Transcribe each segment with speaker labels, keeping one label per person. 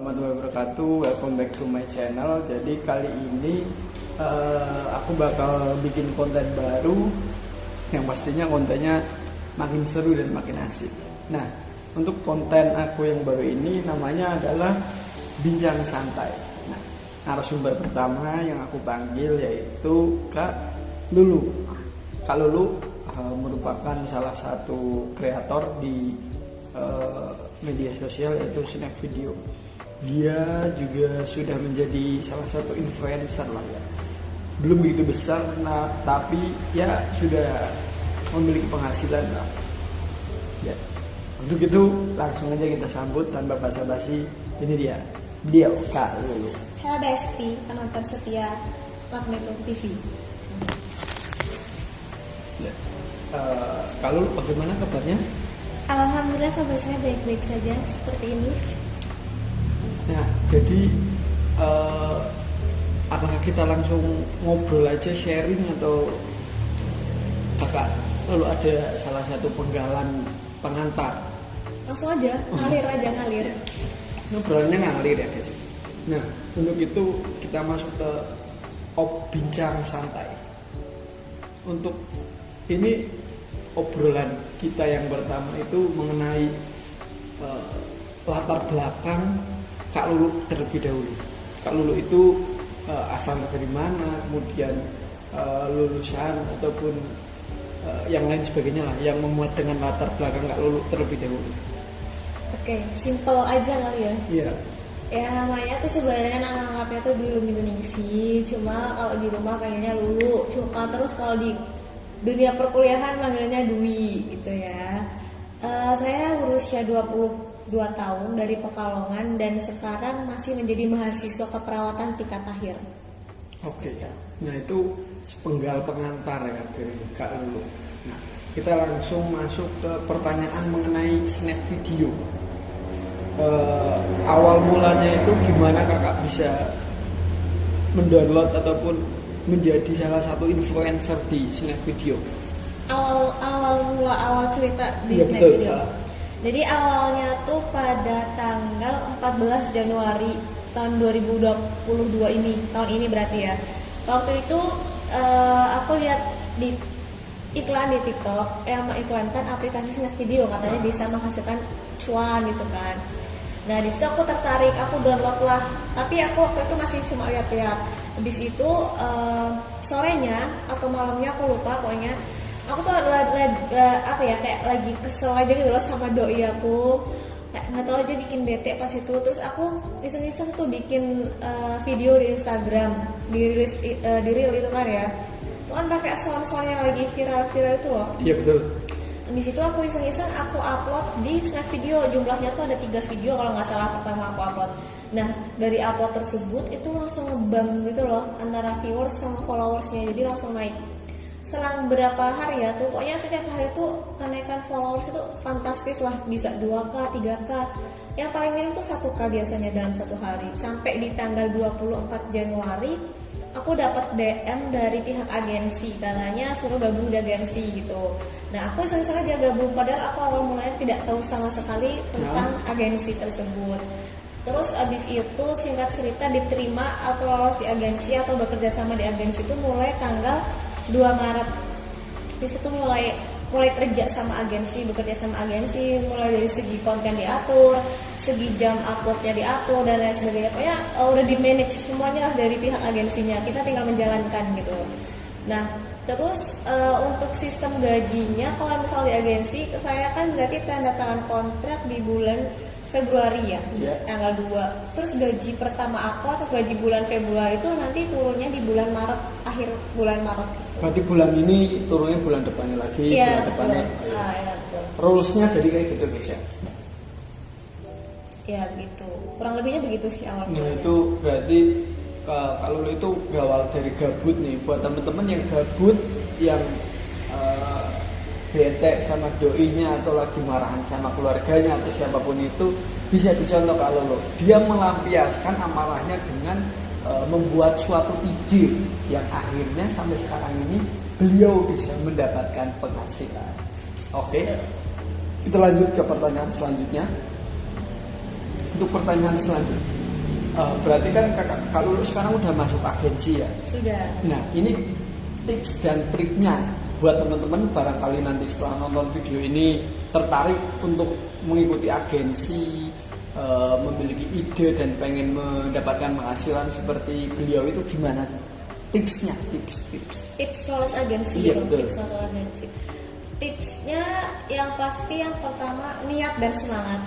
Speaker 1: Warahmatullahi wabarakatuh, welcome back to my channel. Jadi kali ini aku bakal bikin konten baru yang pastinya kontennya makin seru dan makin asik. Nah, untuk konten aku yang baru ini namanya adalah Bincang Santai. Nah, narasumber pertama yang aku panggil yaitu Kak Lulu. Kak Lulu merupakan salah satu kreator di media sosial yaitu Snack Video. Dia juga sudah menjadi salah satu influencer lah ya. Belum begitu besar, nah, tapi ya sudah memiliki penghasilan lah. Ya. Untuk itu langsung aja kita sambut tanpa basa-basi. Ini dia Kak Lulu.
Speaker 2: Halo Besti, penonton setia Magneto TV.
Speaker 1: Ya. Kak Lulu, bagaimana kabarnya?
Speaker 2: Alhamdulillah kabar saya baik-baik saja seperti ini.
Speaker 1: Nah, jadi apakah kita langsung ngobrol aja, sharing, atau kakak lalu ada salah satu penggalan pengantar?
Speaker 2: Langsung aja, ngalir.
Speaker 1: Ngobrolnya ngalir ya guys. Nah, untuk itu kita masuk ke Bincang Santai. Untuk ini obrolan kita yang pertama itu mengenai latar belakang Kak Lulu terlebih dahulu. Kak Lulu itu asal dari mana, kemudian lulusan ataupun yang lain sebagainya lah, yang memuat dengan latar belakang Kak Lulu terlebih dahulu.
Speaker 2: Oke, simple aja kali ya.
Speaker 1: Iya.
Speaker 2: Ya namanya tuh sebenarnya nama lengkapnya tuh Lulu Ningsih. Cuma kalau di rumah pengennya Lulu. Cuma terus kalau di dunia perkuliahan manggilnya Dwi gitu ya. Saya berusia 22 tahun dari Pekalongan dan sekarang masih menjadi mahasiswa keperawatan tingkat akhir. Oke
Speaker 1: ya. Nah, itu sepenggal pengantar ya dari Kak Lulu. Nah, kita langsung masuk ke pertanyaan mengenai Snack Video. Awal mulanya itu gimana kakak bisa mendownload ataupun menjadi salah satu influencer di Snack Video?
Speaker 2: Awal cerita di
Speaker 1: ya,
Speaker 2: Snack
Speaker 1: betul.
Speaker 2: Video. Jadi awalnya tuh pada tanggal 14 Januari tahun 2022 ini, tahun ini berarti ya. Waktu itu aku lihat di iklan di TikTok yang mengiklankan aplikasi Snack Video, katanya bisa menghasilkan cuan gitu kan. Nah di situ aku tertarik, aku download lah. Tapi aku waktu itu masih cuma lihat-lihat. Habis itu sorenya atau malamnya aku lupa, pokoknya aku tuh kayak lagi kesel aja gitu loh sama doi aku, kayak nggak tahu aja bikin bete pas itu. Terus aku iseng-iseng tuh bikin video di Instagram, di reel itu kan ya, itu kan pakai sound yang lagi viral itu loh.
Speaker 1: Iya betul.
Speaker 2: Di situ aku iseng-iseng aku upload di Snack Video. Jumlahnya tuh ada 3 video kalau nggak salah pertama aku upload. Nah dari upload tersebut itu langsung ngebang gitu loh antara viewers sama followersnya, jadi langsung naik. Selang berapa hari ya tuh, pokoknya setiap hari tuh kenaikan followers itu fantastis lah, bisa 2K, 3K. Yang paling minim tuh 1K biasanya dalam satu hari. Sampai di tanggal 24 Januari aku dapat DM dari pihak agensi, katanya suruh gabung di agensi gitu. Nah aku iseng-iseng aja gabung, padahal aku awal mulanya tidak tahu sama sekali tentang agensi tersebut. Terus abis itu singkat cerita diterima atau lolos di agensi atau bekerja sama di agensi itu mulai tanggal 2 Maret. Di situ mulai kerja sama agensi, bekerja sama agensi, mulai dari segi konten diatur, segi jam uploadnya diatur dan lain sebagainya. Pokoknya udah di manage semuanya lah dari pihak agensinya, kita tinggal menjalankan gitu. Nah terus untuk sistem gajinya, kalau misal di agensi saya kan berarti tanda tangan kontrak di bulan Februari ya, tanggal 2. Terus gaji pertama aku atau gaji bulan Februari itu nanti turunnya di bulan Maret, akhir bulan Maret.
Speaker 1: Berarti bulan ini turunnya bulan depannya lagi, bulan depannya.
Speaker 2: Ya, betul.
Speaker 1: Rulesnya jadi kayak gitu guys ya.
Speaker 2: Ya gitu, kurang lebihnya begitu sih awalnya.
Speaker 1: Nah itu berarti kalau itu berawal dari gabut nih. Buat temen-temen yang gabut, yang bete sama doinya atau lagi marahan sama keluarganya atau siapapun itu, bisa dicontoh kalau lo dia melampiaskan amarahnya dengan membuat suatu ide yang akhirnya sampai sekarang ini beliau bisa mendapatkan penghasilan. Oke. Kita lanjut ke pertanyaan selanjutnya. untuk pertanyaan selanjutnya, berarti kan kakak kalau sekarang udah masuk agensi ya?
Speaker 2: Sudah.
Speaker 1: Nah ini tips dan triknya buat teman-teman barangkali nanti setelah nonton video ini tertarik untuk mengikuti agensi, memiliki ide dan pengen mendapatkan penghasilan seperti beliau itu gimana? Tipsnya, tips
Speaker 2: lolos agensi
Speaker 1: iya,
Speaker 2: itu,
Speaker 1: betul.
Speaker 2: tips lolos agensi. Tipsnya yang pasti yang pertama niat dan semangat.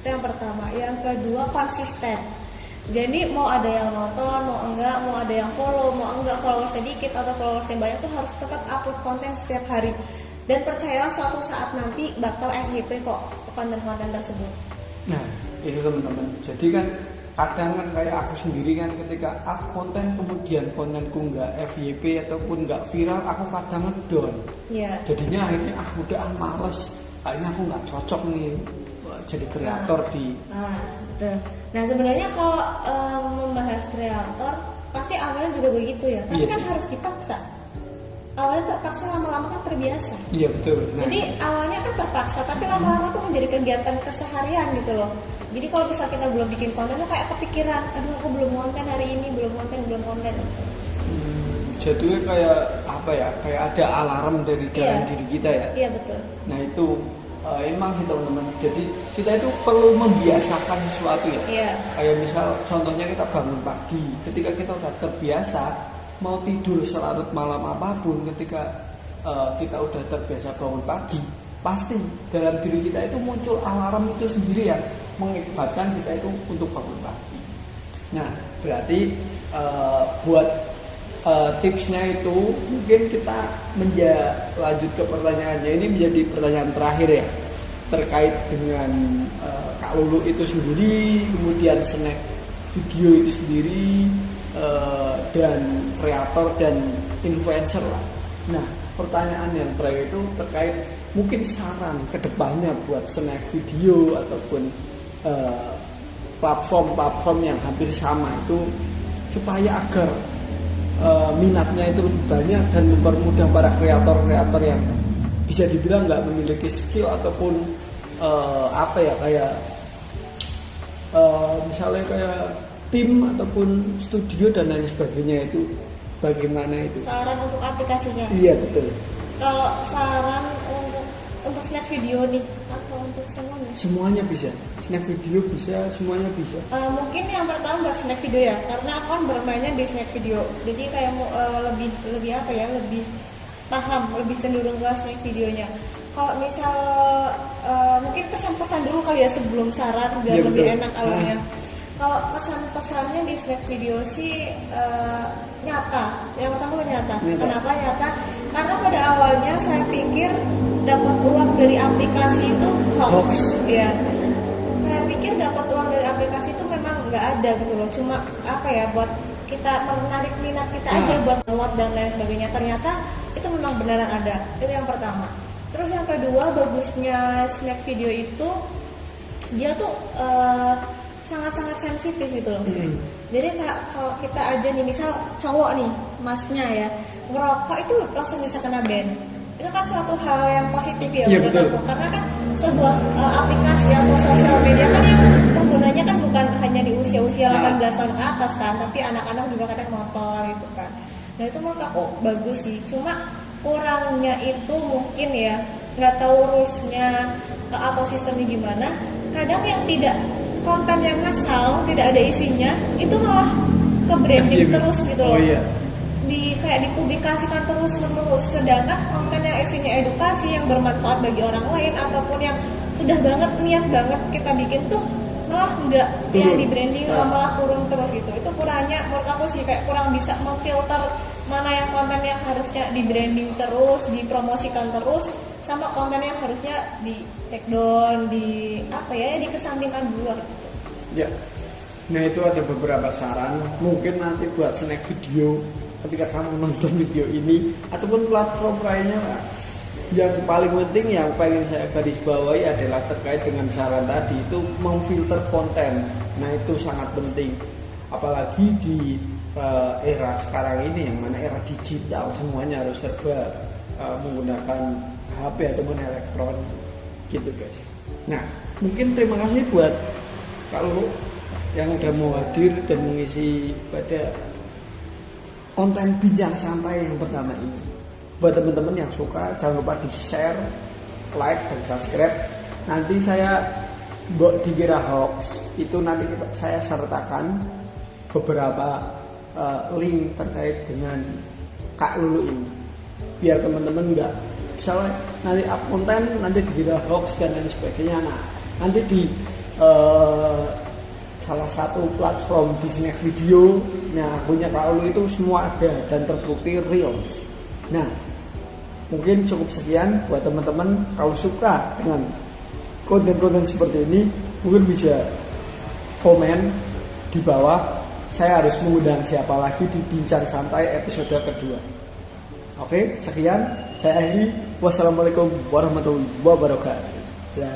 Speaker 2: Itu yang pertama. Yang kedua konsisten. Jadi mau ada yang nonton, mau enggak, mau ada yang follow, mau enggak, followers sedikit atau followers yang banyak tuh harus tetap upload konten setiap hari. Dan percayalah suatu saat nanti bakal FYP kok konten-konten tersebut.
Speaker 1: Nah itu teman-teman, jadi kan kadang kan kayak aku sendiri kan ketika up konten kemudian kontenku nggak FYP ataupun nggak viral, aku kadang ngedown.
Speaker 2: Iya.
Speaker 1: Jadinya akhirnya udah males, kayaknya aku nggak cocok nih jadi kreator di.
Speaker 2: Betul. Nah sebenarnya kalau membahas kreator pasti awalnya juga begitu ya, tapi
Speaker 1: Iya
Speaker 2: kan
Speaker 1: sih.
Speaker 2: harus dipaksa. Awalnya terpaksa, lama-lama kan terbiasa.
Speaker 1: Iya betul. Nah,
Speaker 2: Jadi awalnya kan terpaksa, tapi lama-lama tuh menjadi kegiatan keseharian gitu loh. Jadi kalau misal kita belum bikin konten tuh kayak kepikiran, aduh aku belum konten hari ini, belum konten.
Speaker 1: jadinya kayak apa ya? Kayak ada alarm dari dalam
Speaker 2: Iya.
Speaker 1: diri kita ya.
Speaker 2: Iya betul.
Speaker 1: Nah itu emang sih teman-teman. Jadi kita itu perlu membiasakan sesuatu ya.
Speaker 2: Iya.
Speaker 1: Kayak misal contohnya kita bangun pagi, ketika kita udah terbiasa mau tidur selarut malam apapun, ketika kita udah terbiasa bangun pagi, pasti dalam diri kita itu muncul alarm itu sendiri yang mengakibatkan kita itu untuk bangun pagi. Nah berarti buat tipsnya itu mungkin kita lanjut ke pertanyaannya, ini menjadi pertanyaan terakhir ya, terkait dengan Kak Lulu itu sendiri, kemudian snack video itu sendiri, dan kreator dan influencer lah. Nah pertanyaan yang terakhir itu terkait mungkin saran kedepannya buat snack video ataupun platform-platform yang hampir sama itu supaya agar minatnya itu lebih banyak dan mempermudah para kreator-kreator yang bisa dibilang nggak memiliki skill ataupun apa ya kayak misalnya kayak tim ataupun studio dan lain sebagainya, itu bagaimana itu?
Speaker 2: Saran untuk aplikasinya.
Speaker 1: Iya betul.
Speaker 2: Kalau saran untuk snack video nih atau untuk semuanya?
Speaker 1: Semuanya bisa. Snack video bisa, semuanya bisa.
Speaker 2: Mungkin yang pertama buat snack video ya, karena aku kan bermainnya di snack video, jadi kayak lebih apa ya, lebih paham, lebih cenderung ke snack videonya. Kalau misal mungkin pesan-pesan dulu kali ya sebelum saran biar
Speaker 1: Ya,
Speaker 2: lebih
Speaker 1: betul.
Speaker 2: enak alurnya. Kalau pesan-pesannya di snack video sih nyata. Yang pertama nyata. Kenapa nyata? Karena pada awalnya saya pikir dapat uang dari aplikasi itu hoax. Ya. Saya pikir dapat uang dari aplikasi itu memang nggak ada gitu loh. Cuma apa ya, buat kita menarik minat kita aja buat download dan lain sebagainya. Ternyata itu memang beneran ada. Itu yang pertama. Terus yang kedua, bagusnya snack video itu dia tuh sangat-sangat sensitif gitu loh. Jadi kalau kita aja nih, misal cowok nih, masnya ya, ngerokok itu langsung bisa kena ban. Itu kan suatu hal yang positif ya menurut aku. Karena kan sebuah aplikasi atau sosial media kan yang penggunanya kan bukan hanya di usia-usia 18 tahun ke atas kan, tapi anak-anak juga kadang motor gitu kan. Nah itu menurut aku bagus sih. Cuma kurangnya itu mungkin ya, nggak tahu rulesnya atau sistemnya gimana. Kadang yang tidak konten yang ngasal, tidak ada isinya, itu malah ke branding terus gitu loh. Kayak dipublikasikan terus menerus. Sedangkan konten yang isinya edukasi, yang bermanfaat bagi orang lain ataupun yang sudah banget niat banget kita bikin tuh malah enggak yang di branding malah turun terus gitu. Itu kurangnya menurut aku sih, kayak kurang bisa memfilter mana yang konten yang harusnya di branding terus, dipromosikan terus, sama konten yang harusnya di take down, di apa ya, dikesampingkan dulu gitu.
Speaker 1: Ya. Nah itu ada beberapa saran mungkin nanti buat snack video ketika kamu nonton video ini ataupun platform lainnya lah. Yang paling penting yang pengen saya garis bawahi adalah terkait dengan saran tadi, itu memfilter konten. Nah itu sangat penting, apalagi di era sekarang ini yang mana era digital, semuanya harus serba menggunakan HP ataupun elektronik gitu guys. Nah mungkin terima kasih buat kalau yang udah mau hadir dan mengisi pada konten bincang santai yang pertama ini. Buat teman-teman yang suka, jangan lupa di-share, like, dan subscribe. Nanti saya dikira hoax, itu nanti saya sertakan beberapa link terkait dengan Kak Lulu ini. Biar teman-teman nggak, misalnya nanti up konten, nanti dikira hoax dan lain sebagainya. Nah, nanti di salah satu platform di Snack Video, nah punya Kak Lulu itu semua ada dan terbukti real. Nah, mungkin cukup sekian buat teman-teman. Kalau suka dengan konten-konten seperti ini, mungkin bisa komen di bawah. Saya harus mengundang siapa lagi di Bincang Santai episode kedua. Oke, sekian. Saya akhiri. Wassalamualaikum warahmatullahi wabarakatuh. Ya.